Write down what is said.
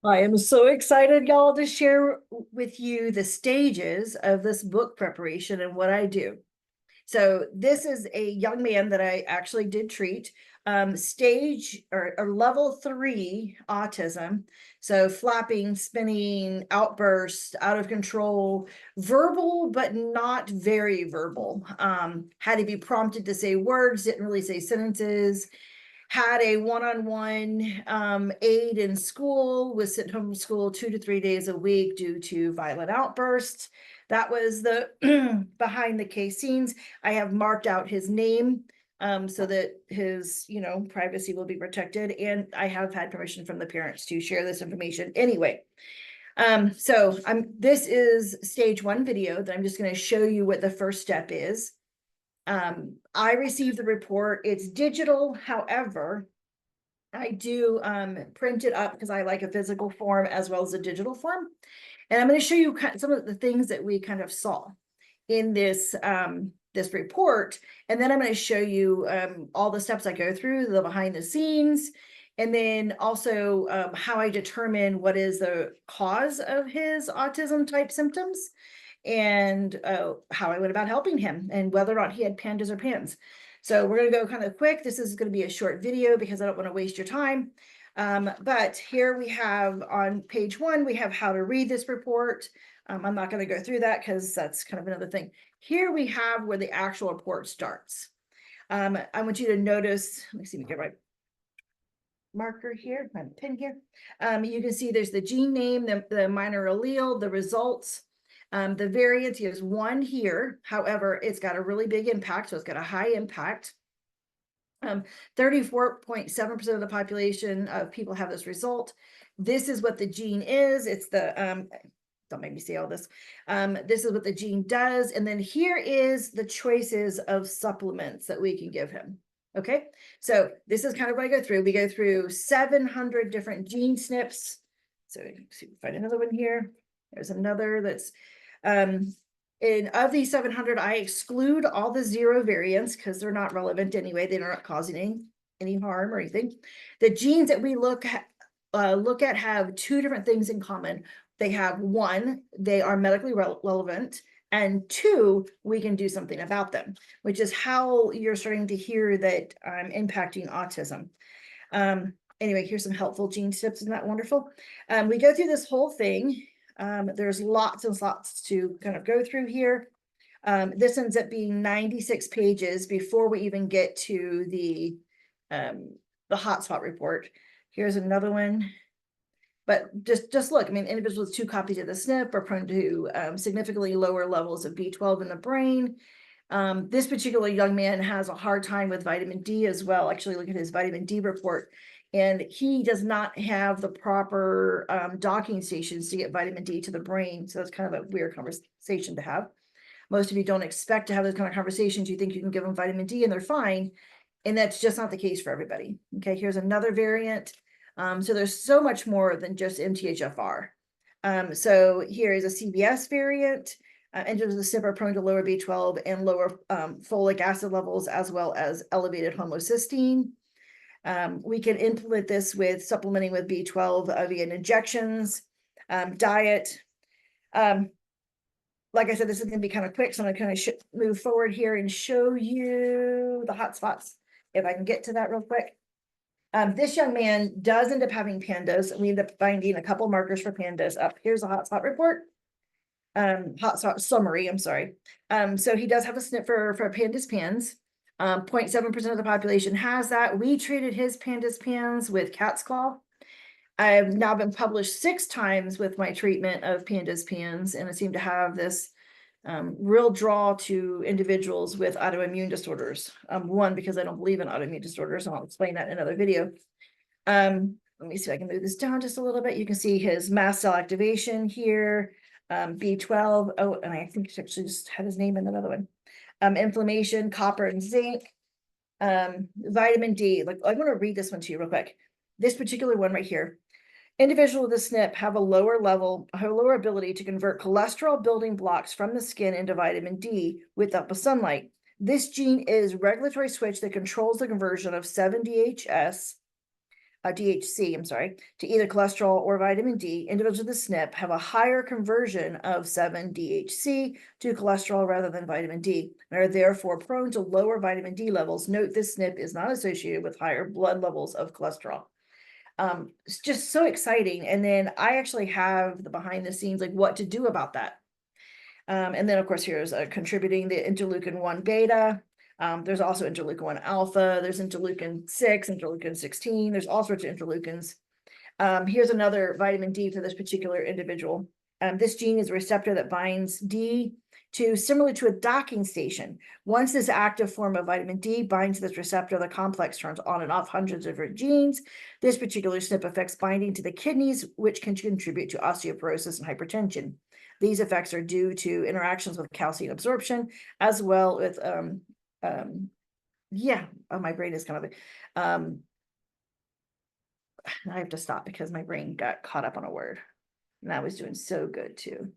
I am so excited, y'all, to share with you the stages of this book preparation and what I do. So this is a young man that I actually did treat, stage or level 3 autism. So flapping, spinning, outbursts, out of control, verbal, but not very verbal. Had to be prompted to say words, didn't really say sentences. Had a one-on-one aide in school, was sent home from school 2 to 3 days a week due to violent outbursts. That was the behind the case scenes. I have marked out his name so that his, privacy will be protected. And I have had permission from the parents to share this information anyway. So this is stage 1 video that I'm just going to show you what the first step is. I received the report. It's digital. However, I do print it up because I like a physical form as well as a digital form. And I'm going to show you some of the things that we kind of saw in this this report. And then I'm going to show you all the steps I go through, the behind the scenes, and then also how I determine what is the cause of his autism type symptoms, and how I went about helping him, and whether or not he had pandas or pans. So we're going to go kind of quick. This is going to be a short video because I don't want to waste your time. But here we have on page 1, we have how to read this report. I'm not going to go through that because that's kind of another thing. Here we have where the actual report starts. I want you to notice, let me see, let me get my marker here, my pen here. You can see there's the gene name, the minor allele, the results. The variance is 1 here. However, it's got a really big impact, so it's got a high impact. 34.7% of the population of people have this result. This is what the gene is. It's the don't make me say all this. This is what the gene does. And then here is the choices of supplements that we can give him. Okay, so this is kind of what I go through. We go through 700 different gene SNPs. So see, find another one here. There's another that's and of these 700, I exclude all the 0 variants because they're not relevant anyway. They're not causing any harm or anything. The genes that we look at have 2 different things in common. They have 1, they are medically relevant, and 2, we can do something about them, which is how you're starting to hear that I'm impacting autism. Anyway, here's some helpful gene tips. Isn't that wonderful? We go through this whole thing. There's lots and lots to kind of go through here. This ends up being 96 pages before we even get to the hotspot report. Here's another one. But just look, I mean, individuals with 2 copies of the SNP are prone to significantly lower levels of B12 in the brain. This particular young man has a hard time with vitamin D as well. Actually, look at his vitamin D report. And he does not have the proper docking stations to get vitamin D to the brain. So that's kind of a weird conversation to have. Most of you don't expect to have those kind of conversations. You think you can give them vitamin D and they're fine. And that's just not the case for everybody. Okay, here's another variant. So there's so much more than just MTHFR. So here is a CBS variant. Individuals with SNP are prone to lower B12 and lower folic acid levels, as well as elevated homocysteine. We can implement this with supplementing with B12 via injections, diet. Like I said, this is going to be kind of quick, so I'm going to kind of move forward here and show you the hot spots, if I can get to that real quick. This young man does end up having pandas. We end up finding a couple markers for pandas up. Here's a hotspot report. Hotspot summary, I'm sorry. So he does have a SNP for pandas pans. 0.7% of the population has that. We treated his pandas pans with cat's claw. I've now been published 6 times with my treatment of pandas pans, and I seem to have this real draw to individuals with autoimmune disorders. 1, because I don't believe in autoimmune disorders, and I'll explain that in another video. Let me see if I can move this down just a little bit. You can see his mast cell activation here, B12. Oh, and I think he actually just had his name in another one. Inflammation, copper and zinc, vitamin D. Like, I want to read this one to you real quick. This particular one right here. Individuals with a SNP have a lower ability to convert cholesterol building blocks from the skin into vitamin D without sunlight. This gene is regulatory switch that controls the conversion of 7-DHS DHC, I'm sorry, to either cholesterol or vitamin D, individuals with the SNP have a higher conversion of 7-DHC to cholesterol rather than vitamin D, and are therefore prone to lower vitamin D levels. Note this SNP is not associated with higher blood levels of cholesterol. It's just so exciting. And then I actually have the behind the scenes, like what to do about that. And then of course, here's contributing the interleukin-1 beta. There's also interleukin-1 alpha, there's interleukin-6, interleukin-16, there's all sorts of interleukins. Here's another vitamin D for this particular individual. This gene is a receptor that binds D similar to a docking station. Once this active form of vitamin D binds this receptor, the complex turns on and off hundreds of different genes. This particular SNP affects binding to the kidneys, which can contribute to osteoporosis and hypertension. These effects are due to interactions with calcium absorption, as well with my brain is kind of I have to stop because my brain got caught up on a word, and I was doing so good too.